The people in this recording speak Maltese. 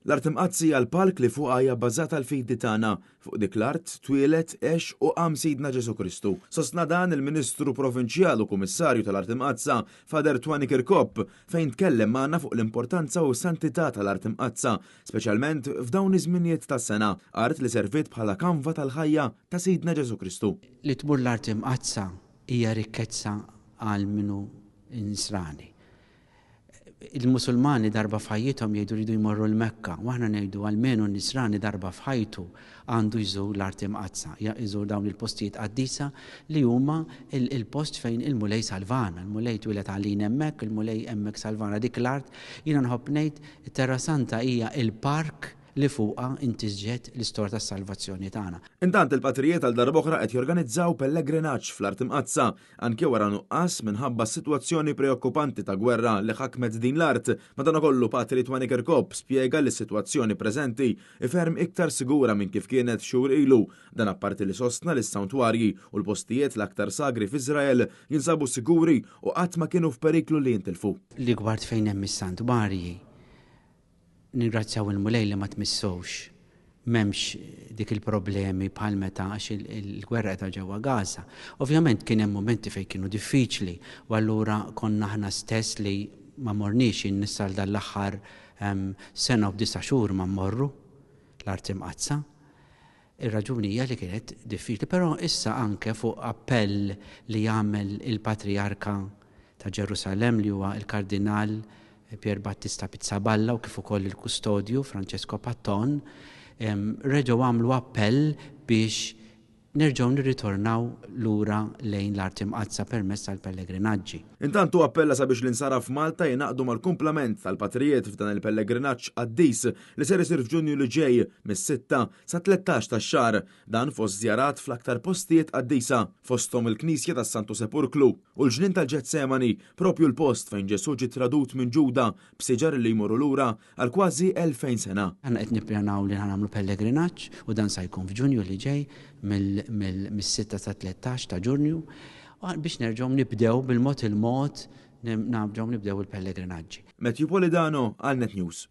L-art imqazzi għal-palk li fuqha hija bbażata l-fidi tagħna fuq dik l-art twilet għex u qam Sidna Ġesu Kristu. Sostna dan il-Ministru Provinċjal u Kummissarju tal-Art Imqazza Fader Twani Kirkop fejn tkellem magħna fuq l-importanza u s-santità tal-art imqazza, speċjalment f'dawn iż-żminijiet tas-sena, art li servit bħala kanva tal-ħajja ta' Sidna Ġesu Kristu. Li tmur l-art imqazza hija rikkezza għal minu nisrani. Il-Musulmani darba f'ħajjithom jgħidu ridu jmorru l-Mekka, u aħna ngħidu għalmenu n-nisrani darba f'ħajtu għandu jżur l-art imqazza, jżur dawn il-postijiet qaddisa li huma il-post fejn il-Mulej Salvana, il-Mulej twilet għalin hemmhekk, il-Mulej hemmhekk Salvana. Dik l-art jiena nħobb ngħid Terra Santa hija il-park li fuqha intiżġed l-istorja tas-salvazzjoni tagħna. Intant il-patrijiet għal darb'oħra qed jorganizzaw pellegrinaġġ fl-art imqazza anke wara nuqqas minħabba s-sitwazzjoni preokkupanti ta' gwerra li ħakmet din l-art. Madankollu Patri Twani Kirkop spjega li s-sitwazzjoni preżenti iferm iktar sigura minn kif kienet xhur ilu. Dan apparti li sostna li s-santwarji u l-postijiet l-aktar sagri f'Iżrael jinsabu siguri u qatt ma kienu f'periklu li jintilfu. Li gwart fejn hemm is-santwarji ningrazzjaw il-Mulej li ma tmissowx. M'hemmx dik il-problemi bħal meta għax il-gwerra ta' ġewwa Gaza. Ovvjament kien hemm momenti fejn kienu diffiċli u allura konna aħna stess li ma morniex in-nissal dal-aħħar sena u 9 xhur ma mmorru l-art imqazza. Ir-raġuni hija li kienet diffiċli, però issa anke fuq appell li jagħmel il-Patriarka ta' Ġerusalemm li huwa il-Kardinal Pier Battista Pizzaballa u kif ukoll il-Kustodju Francesco Patton reġgħu għamlu appell biex nerġgħu nirritornaw lura lejn l-art imqazza permezz tal-pellegrinaġġi. Intant hu appella sabiex l-insara f'Malta jingħaqdu mal-kumplament tal-patrijiet f'dan il-pellegrinaġġ qaddis li ser isir f'Ġunju li ġej mis-6 sa 13 tax-xahar, dan fost żjarat fl-aktar postijiet qaddisa fosthom il-Knisja tas-Santu Sepulklu u l-ġnien tal-Ġetsemani, propju l-post fejn Ġesu ġie tradut minn Ġuda b'siġar li jmorru lura għal kważi 2000 sena. Aħna qed nippjanaw li nagħmlu pellegrinaġġ u dan se jkun f'Ġunju li ġej mis-6 sa 13 ta' Ġunju biex nerġgħu nibdew bil-mod il-mod nibdew il-pellegrinaġġi. Matthew Polidano għal Net News.